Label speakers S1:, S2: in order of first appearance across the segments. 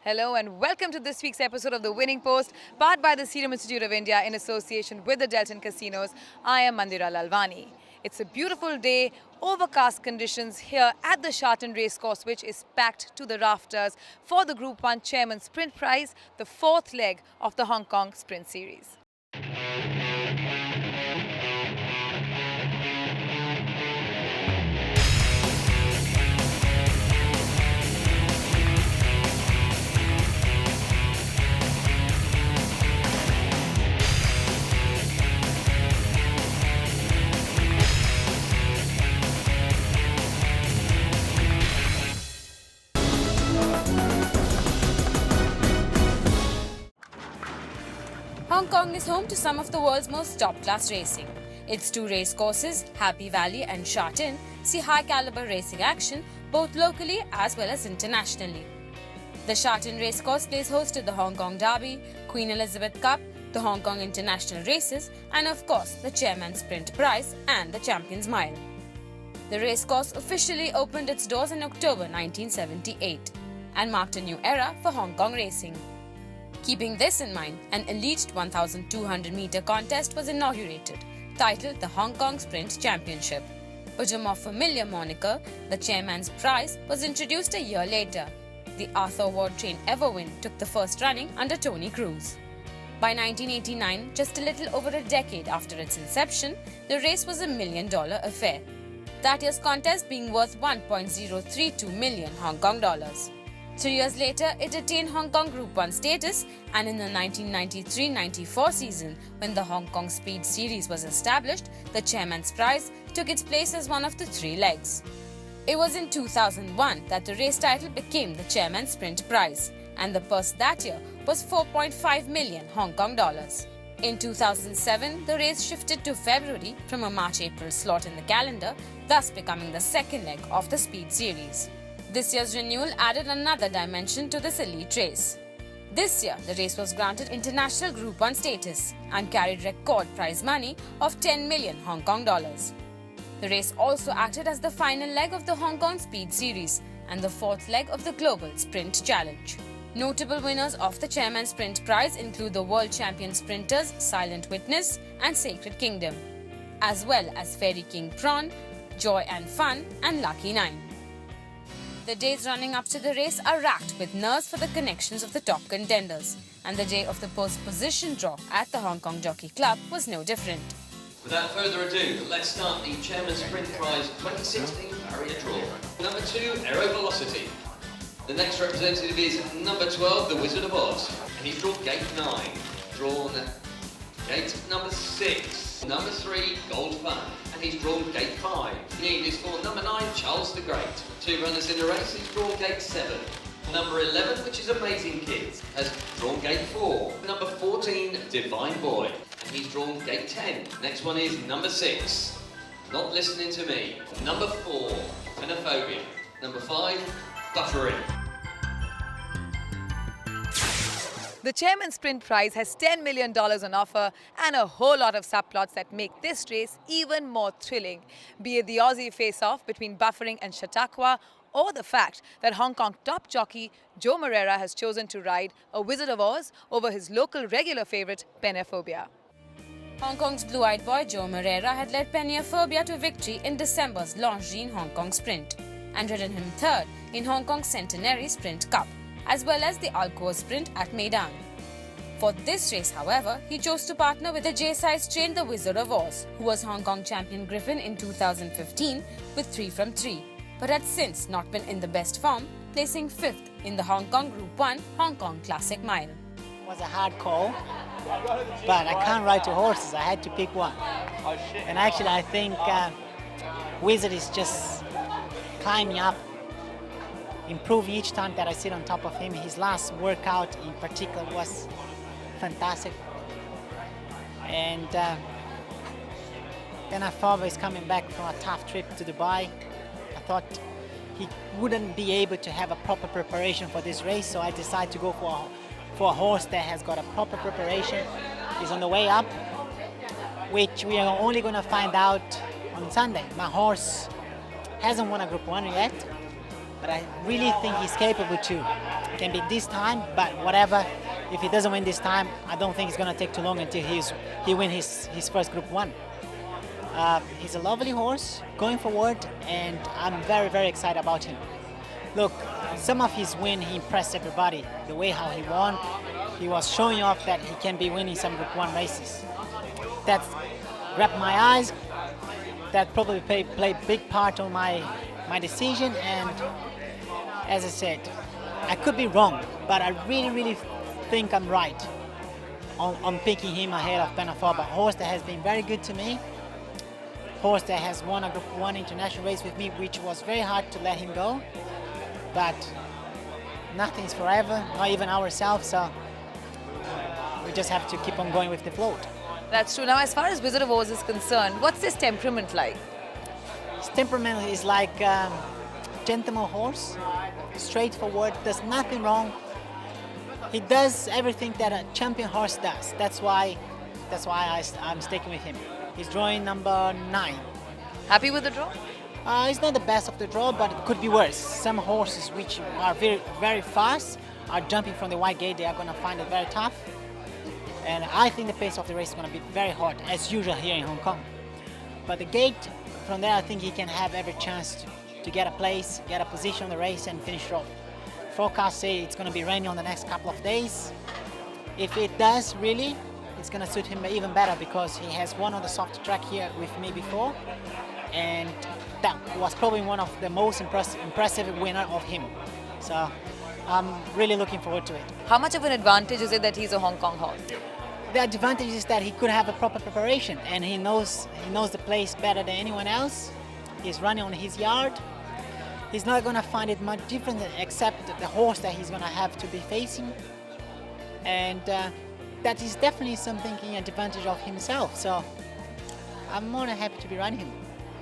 S1: Hello and welcome to this week's episode of The Winning Post, powered by the Serum Institute of India in association with the Delton Casinos. I am Mandira Lalwani. It's a beautiful day, overcast conditions here at the Sha Tin Race course, which is packed to the rafters for the Group 1 Chairman Sprint Prize, the fourth leg of the Hong Kong Sprint Series.
S2: Hong Kong is home to some of the world's most top-class racing. Its two race courses, Happy Valley and Sha Tin, see high-caliber racing action both locally as well as internationally. The Sha Tin Race course plays host to the Hong Kong Derby, Queen Elizabeth Cup, the Hong Kong International Races, and of course the Chairman's Sprint Prize and the Champions Mile. The race course officially opened its doors in October 1978 and marked a new era for Hong Kong racing. Keeping this in mind, an elite 1,200-meter contest was inaugurated, titled the Hong Kong Sprint Championship. But a more familiar moniker, the Chairman's Prize, was introduced a year later. The Arthur Ward Train Everwin took the first running under Tony Cruz. By 1989, just a little over a decade after its inception, the race was a $1 million affair. That year's contest being worth 1.032 million Hong Kong dollars. 3 years later, it attained Hong Kong Group 1 status, and in the 1993-94 season, when the Hong Kong Speed Series was established, the Chairman's Prize took its place as one of the three legs. It was in 2001 that the race title became the Chairman's Sprint Prize, and the purse that year was 4.5 million Hong Kong dollars. In 2007, the race shifted to February from a March-April slot in the calendar, thus becoming the second leg of the Speed Series. This year's renewal added another dimension to this elite race. This year, the race was granted International Group 1 status and carried record prize money of 10 million Hong Kong dollars. The race also acted as the final leg of the Hong Kong Speed Series and the fourth leg of the Global Sprint Challenge. Notable winners of the Chairman's Sprint Prize include the world champion sprinters Silent Witness and Sacred Kingdom, as well as Fairy King Prawn, Joy and Fun, and Lucky 9. The days running up to the race are racked with nerves for the connections of the top contenders, and the day of the post position draw at the Hong Kong Jockey Club was no different.
S3: Without further ado, let's start the Chairman's Sprint Prize 2016 barrier draw. Number 2, Aero Velocity. The next representative is number 12, Thewizardofoz, and he's drawn gate 9. Drawn gate number 6. Number 3, Gold Fun, and he's drawn gate 5. Lead is for number 9, Charles the Great. 2 runners in the race, he's drawn gate 7. Number 11, which is Amazing Kids, has drawn gate 4. Number 14, Divine Boy, and he's drawn gate 10. Next one is number 6, Not Listening to Me. Number 4, Peniaphobia. Number 5, Buffering.
S1: The Chairman's Sprint Prize has $10 million on offer and a whole lot of subplots that make this race even more thrilling, be it the Aussie face-off between Buffering and Chautauqua, or the fact that Hong Kong top jockey Joe Moreira has chosen to ride a Wizard of Oz over his local regular favourite Peniaphobia.
S2: Hong Kong's blue-eyed boy Joe Moreira had led Peniaphobia to victory in December's Longines Hong Kong Sprint and ridden him third in Hong Kong's Centenary Sprint Cup, as well as the Alcoa Sprint at Meydan. For this race, however, he chose to partner with the J-size train the Wizard of Oz, who was Hong Kong champion Griffin in 2015 with 3 from 3, but had since not been in the best form, placing 5th in the Hong Kong Group 1 Hong Kong Classic Mile.
S4: It was a hard call, but I can't ride 2 horses. I had to pick one. And actually, I think Wizard is just climbing up, improving each time that I sit on top of him. His last workout in particular was fantastic. And Peniaphobia is coming back from a tough trip to Dubai. I thought he wouldn't be able to have a proper preparation for this race, so I decided to go for a horse that has got a proper preparation. He's on the way up, which we are only going to find out on Sunday. My horse hasn't won a Group 1 yet, but I really think he's capable too. It can be this time, but whatever. If he doesn't win this time, I don't think it's going to take too long until he wins his first Group 1. He's a lovely horse, going forward, and I'm very, very excited about him. Look, some of his win, he impressed everybody. The way how he won, he was showing off that he can be winning some Group 1 races. That grabbed my eyes. That probably played a big part on my decision, and as I said, I could be wrong, but I really, really think I'm right on picking him ahead of Peniaphobia, a horse that has been very good to me, horse that has won a Group 1 international race with me, which was very hard to let him go, but nothing's forever, not even ourselves, so we just have to keep on going with the float.
S1: That's true. Now, as far as Thewizardofoz is concerned, what's his temperament like?
S4: His temperament is like a gentleman horse, straightforward, does nothing wrong. He does everything that a champion horse does. That's why I'm sticking with him. He's drawing number 9.
S1: Happy with the draw?
S4: It's not the best of the draw, but it could be worse. Some horses which are very, very fast are jumping from the wide gate. They are going to find it very tough. And I think the pace of the race is going to be very hot, as usual here in Hong Kong. But the gate, from there, I think he can have every chance to get a place, get a position on the race and finish off. Forecasts say it's going to be raining on the next couple of days. If it does, really, it's going to suit him even better because he has won on the soft track here with me before. And that was probably one of the most impressive winner of him. So I'm really looking forward to it.
S1: How much of an advantage is it that he's a Hong Kong horse?
S4: The advantage is that he could have a proper preparation and he knows the place better than anyone else. He's running on his yard. He's not going to find it much different except the horse that he's going to have to be facing. And that is definitely something in advantage of himself. So I'm more than happy to be running him.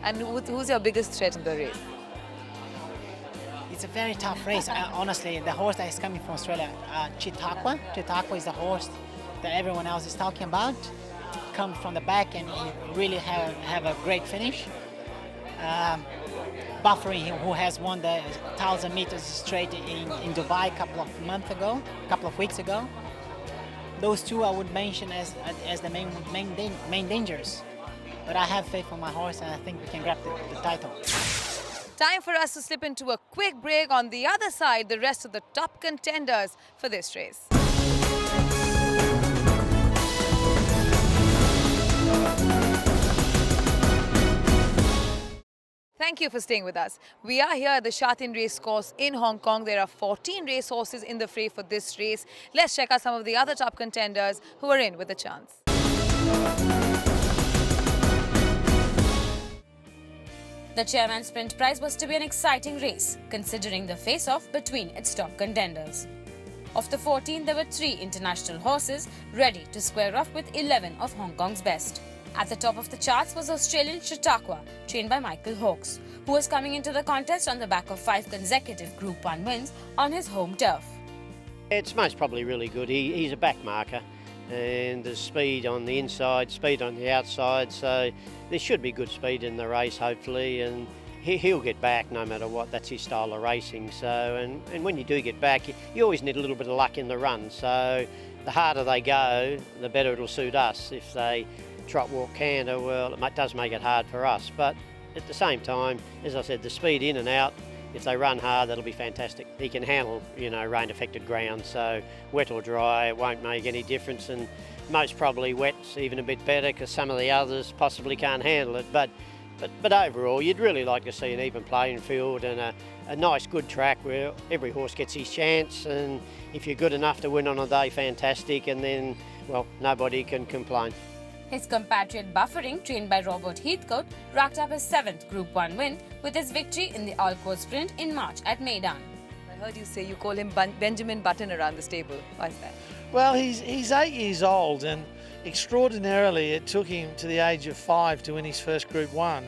S1: And who's your biggest threat in the race?
S4: It's a very tough race. Honestly, the horse that is coming from Australia, Chautauqua. Chautauqua is the horse that everyone else is talking about. Come from the back and he really have a great finish. Buffering, who has won the 1,000 meters straight in Dubai a couple of weeks ago. Those two I would mention as the main dangers. But I have faith in my horse and I think we can grab the title.
S1: Time for us to slip into a quick break. On the other side, the rest of the top contenders for this race. Thank you for staying with us. We are here at the Sha Tin Race course in Hong Kong. There are 14 racehorses in the fray for this race. Let's check out some of the other top contenders who are in with a chance.
S2: The Chairman Sprint Prize was to be an exciting race, considering the face-off between its top contenders. Of the 14, there were 3 international horses ready to square off with 11 of Hong Kong's best. At the top of the charts was Australian Chautauqua, trained by Michael Hawkes, who was coming into the contest on the back of 5 consecutive Group 1 wins on his home turf.
S5: It's most probably really good. He's a back marker and there's speed on the inside, speed on the outside, so there should be good speed in the race hopefully, and he'll get back no matter what. That's his style of racing. So and when you do get back, you always need a little bit of luck in the run, so the harder they go, the better it'll suit us. If they trot, walk, canter, well, it does make it hard for us, but at the same time, as I said, the speed in and out, if they run hard, that'll be fantastic. He can handle, rain-affected ground, so wet or dry, it won't make any difference, and most probably wet's even a bit better because some of the others possibly can't handle it. But overall, you'd really like to see an even playing field and a nice, good track where every horse gets his chance, and if you're good enough to win on a day, fantastic, and then, well, nobody can complain.
S2: His compatriot Buffering, trained by Robert Heathcote, racked up his 7th Group 1 win with his victory in the all-course sprint in March at Meydan.
S1: I heard you say you call him Benjamin Button around the stable. Why is that?
S6: Well, he's 8 years old, and extraordinarily it took him to the age of 5 to win his first Group 1,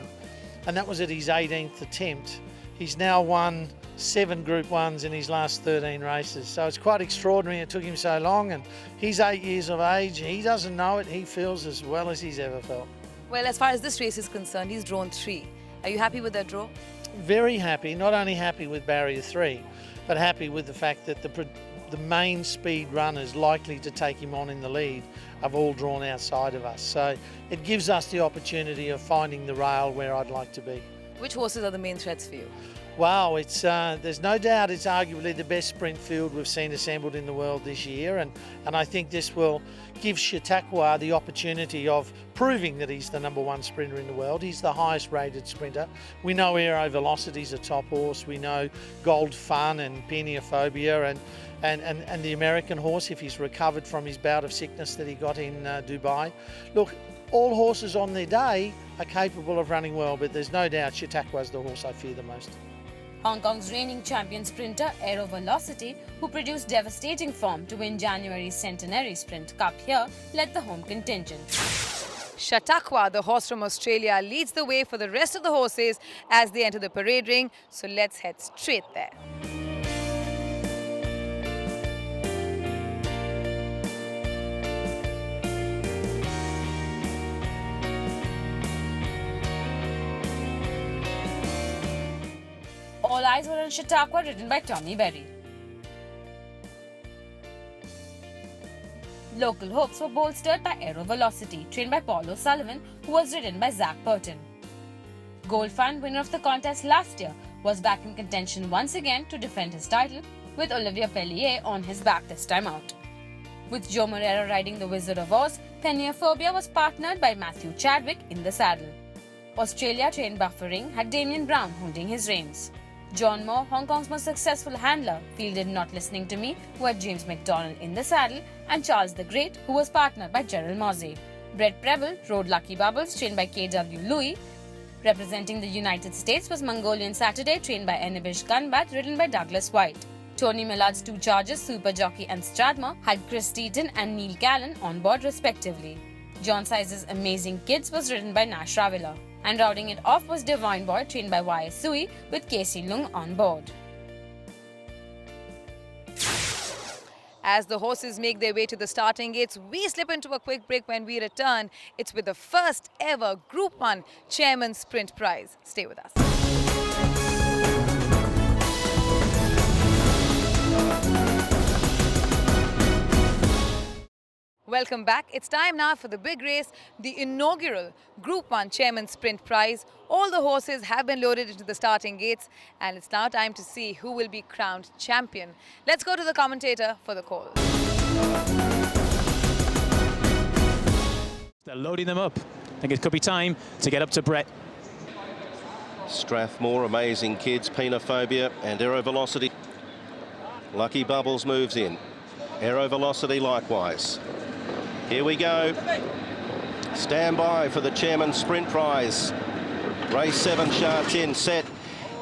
S6: and that was at his 18th attempt. He's now won 7 Group 1s in his last 13 races, so it's quite extraordinary it took him so long, and he's 8 years of age. He doesn't know it, he feels as well as he's ever felt.
S1: Well, as far as this race is concerned, he's drawn 3. Are you happy with that draw?
S6: very happy, not only happy with barrier 3, but happy with the fact that the main speed runners likely to take him on in the lead have all drawn outside of us. So it gives us the opportunity of finding the rail where I'd like to be.
S1: Which horses are the main threats for you?
S6: Wow, it's there's no doubt it's arguably the best sprint field we've seen assembled in the world this year, and I think this will give Chautauqua the opportunity of proving that he's the #1 sprinter in the world. He's the highest rated sprinter. We know Aero Velocity's a top horse. We know Gold Fun and Peniaphobia and the American horse, if he's recovered from his bout of sickness that he got in Dubai. Look, all horses on their day are capable of running well, but there's no doubt Chautauqua's the horse I fear the most.
S2: Hong Kong's reigning champion sprinter Aero Velocity, who produced devastating form to win January's Centenary Sprint Cup here, led the home contingent.
S1: Chautauqua, the horse from Australia, leads the way for the rest of the horses as they enter the parade ring. So let's head straight there.
S2: All eyes were on Chautauqua, ridden by Tommy Berry. Local hopes were bolstered by Aero Velocity, trained by Paul O'Sullivan, who was ridden by Zach Burton. Gold Fund, winner of the contest last year, was back in contention once again to defend his title, with Olivier Pellier on his back this time out. With Joe Moreira riding the Wizard of Oz, Peniaphobia was partnered by Matthew Chadwick in the saddle. Australia-trained Buffering had Damien Brown holding his reins. John Moore, Hong Kong's most successful handler, fielded Not Listening to Me, who had James McDonald in the saddle, and Charles the Great, who was partnered by Gerald Mosey. Brett Preble rode Lucky Bubbles, trained by K.W. Louis. Representing the United States was Mongolian Saturday, trained by Enibish Gunbat, ridden by Douglas White. Tony Millard's two chargers, Super Jockey and Stradma, had Chris Deaton and Neil Callan on board respectively. John Size's Amazing Kids was ridden by Nash Ravilla. And rounding it off was Divine Boy, trained by Y.S. Sui, with Casey Lung on board.
S1: As the horses make their way to the starting gates, we slip into a quick break. When we return, it's with the first ever Group 1 Chairman Sprint Prize. Stay with us. Welcome back. It's time now for the big race, the inaugural Group 1 Chairman Sprint Prize. All the horses have been loaded into the starting gates, and it's now time to see who will be crowned champion. Let's go to the commentator for the call.
S7: They're loading them up. I think it could be time to get up to Brett.
S8: Strathmore, Amazing Kids, Peniaphobia and Aero Velocity. Lucky Bubbles moves in. Aero Velocity likewise. Here we go. Stand by for the Chairman's Sprint Prize. Race 7, Sha Tin set.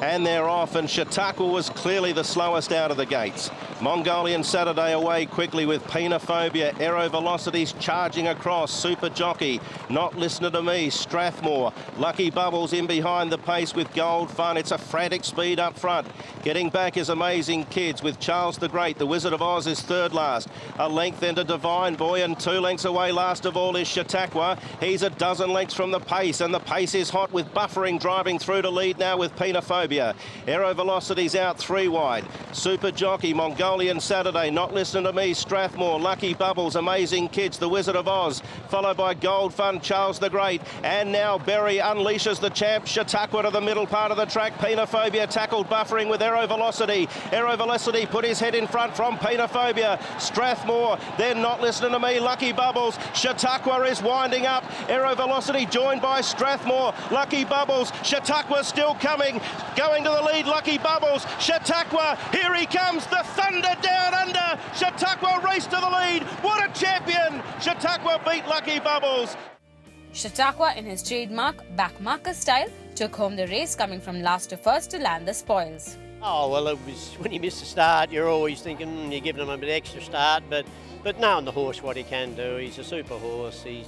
S8: And they're off, and Chautauqua was clearly the slowest out of the gates. Mongolian Saturday away quickly with Peniaphobia. Aero Velocity's charging across. Super Jockey, Not Listening to Me. Strathmore, Lucky Bubbles in behind the pace with Gold Fun. It's a frantic speed up front. Getting back is Amazing Kids with Charles the Great. The Wizard of Oz is third last. A length then to Divine Boy, and 2 lengths away last of all is Chautauqua. He's a dozen lengths from the pace, and the pace is hot with Buffering driving through to lead now with Peniaphobia. Aero Velocity's out 3 wide. Super Jockey, Mongolian Saturday, Not Listening to Me, Strathmore, Lucky Bubbles, Amazing Kids, The Wizard of Oz, followed by Gold Fun, Charles the Great, and now Berry unleashes the champ. Chautauqua to the middle part of the track. Peniaphobia tackled Buffering with Aero Velocity. Aero Velocity put his head in front from Peniaphobia. Strathmore, then Not Listening to Me, Lucky Bubbles. Chautauqua is winding up. Aero Velocity joined by Strathmore, Lucky Bubbles. Chautauqua still coming. Going to the lead, Lucky Bubbles. Chautauqua, here he comes, the thunder down under. Chautauqua race to the lead. What a champion! Chautauqua beat Lucky Bubbles.
S2: Chautauqua, in his trademark backmarker style, took home the race, coming from last to first to land the spoils.
S5: Oh, well, it was when you miss the start, you're always thinking you're giving him a bit extra start, but knowing the horse what he can do, he's a super horse. He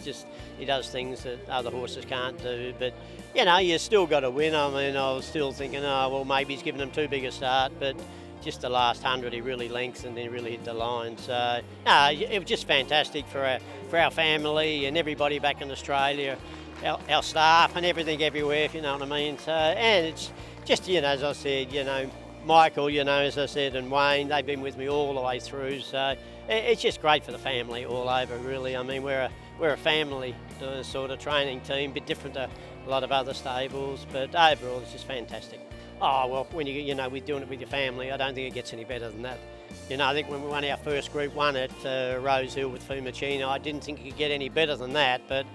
S5: does things that other horses can't do. But you know, you still got to win. I mean, I was still thinking, oh well, maybe he's giving him too big a start, but just the last 100 he really lengthened and he really hit the line. So no, it was just fantastic for our family and everybody back in Australia, our staff and everything everywhere, if you know what I mean. So, and Just, as I said, Michael, as I said, and Wayne, they've been with me all the way through. So it's just great for the family all over, really. I mean, we're a family sort of training team, a bit different to a lot of other stables, but overall it's just fantastic. Oh, well, when we're doing it with your family, I don't think it gets any better than that. I think when we won our first Group 1 at Rose Hill with Fumicino, I didn't think it could get any better than that, but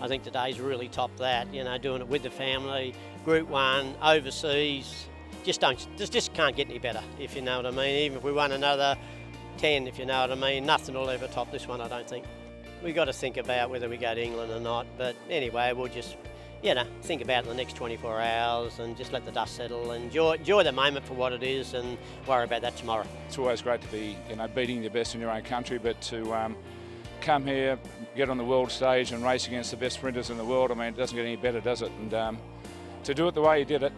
S5: I think today's really topped that, doing it with the family, Group 1, overseas, just can't get any better, if you know what I mean. Even if we won another 10, if you know what I mean, nothing will ever top this one, I don't think. We've got to think about whether we go to England or not, but anyway, we'll just, think about it in the next 24 hours and just let the dust settle and enjoy the moment for what it is and worry about that tomorrow.
S9: It's always great to be, beating the best in your own country, but to come here, get on the world stage and race against the best sprinters in the world, I mean, it doesn't get any better, does it? And to do it the way he did it,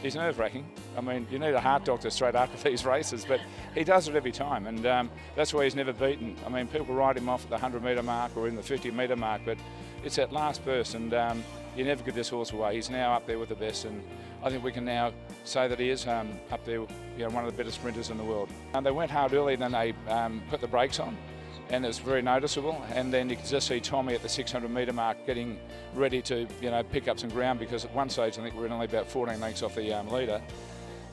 S9: is nerve-wracking. I mean, you need a heart doctor straight after these races, but he does it every time, and that's why he's never beaten. I mean, people write him off at the 100-metre mark or in the 50-metre mark, but it's that last burst, and you never give this horse away. He's now up there with the best, and I think we can now say that he is up there, one of the better sprinters in the world. They went hard early, then they put the brakes on, and it's very noticeable. And then you can just see Tommy at the 600-metre mark getting ready to, pick up some ground, because at one stage I think we were only about 14 lengths off the leader.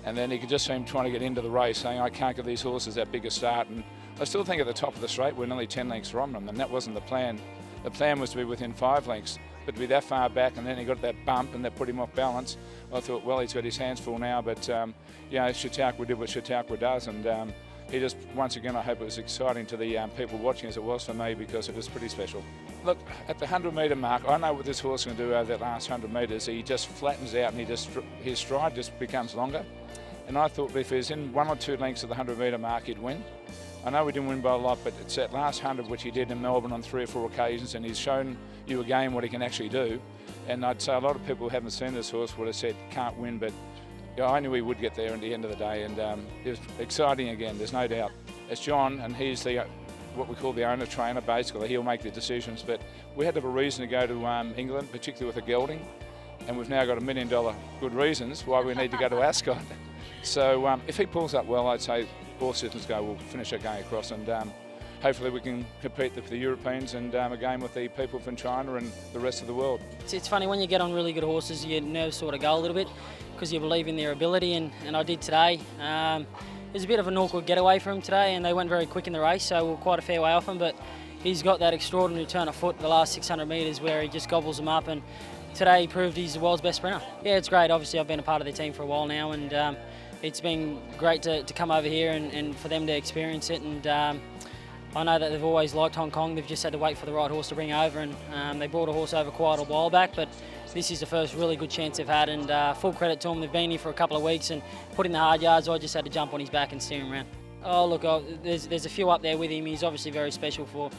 S9: And then you could just see him trying to get into the race, saying, I can't give these horses that big a start. And I still think at the top of the straight we're nearly 10 lengths from them, and that wasn't the plan. The plan was to be within 5 lengths, but to be that far back, and then he got that bump and that put him off balance. I thought, well, he's got his hands full now, but Chautauqua did what Chautauqua does, and he just, once again, I hope it was exciting to the people watching as it was for me, because it was pretty special. Look, at the 100-metre mark, I know what this horse is going to do over that last 100 metres. He just flattens out, and his stride just becomes longer. And I thought if he was in 1 or 2 lengths of the 100-metre mark, he'd win. I know we didn't win by a lot, but it's that last 100 which he did in Melbourne on 3 or 4 occasions, and he's shown you again what he can actually do. And I'd say a lot of people who haven't seen this horse would have said can't win, but I knew he would get there at the end of the day, and it was exciting again, there's no doubt. It's John, and he's what we call the owner trainer, basically. He'll make the decisions, but we had to have a reason to go to England, particularly with a gelding, and we've now got $1 million good reasons why we need to go to Ascot. So if he pulls up well, I'd say all systems go, we'll finish our going across, and hopefully we can compete for the Europeans and again with the people from China and the rest of the world.
S10: It's funny, when you get on really good horses, your nerves sort of go a little bit because you believe in their ability, and I did today. There's a bit of an awkward getaway for him today, and they went very quick in the race, so we're quite a fair way off him, but he's got that extraordinary turn of foot the last 600 metres where he just gobbles them up, and today he proved he's the world's best sprinter. Yeah, it's great. Obviously I've been a part of their team for a while now, and it's been great to come over here and for them to experience it, and I know that they've always liked Hong Kong. They've just had to wait for the right horse to bring over, and they brought a horse over quite a while back, but this is the first really good chance they've had, and full credit to them. They've been here for a couple of weeks and put in the hard yards. I just had to jump on his back and steer him around. Oh look, there's a few up there with him. He's obviously very special for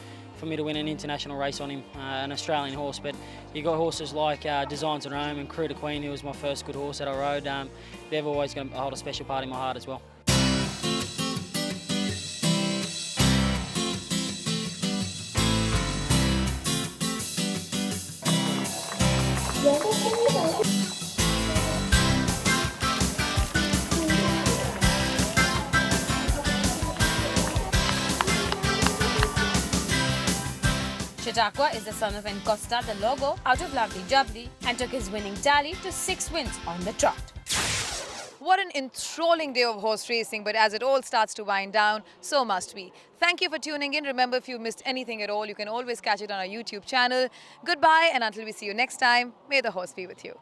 S10: me to win an international race on him, an Australian horse, but you got horses like Designs of Rome and Crew to Queen, who was my first good horse that I rode. They've always going to hold a special part in my heart as well.
S2: Chautauqua is the son of Encosta the Logo out of Lovely Jubbly and took his winning tally to 6 wins on the trot.
S1: What an enthralling day of horse racing, but as it all starts to wind down, so must we. Thank you for tuning in. Remember, if you missed anything at all, you can always catch it on our YouTube channel. Goodbye, and until we see you next time, may the horse be with you.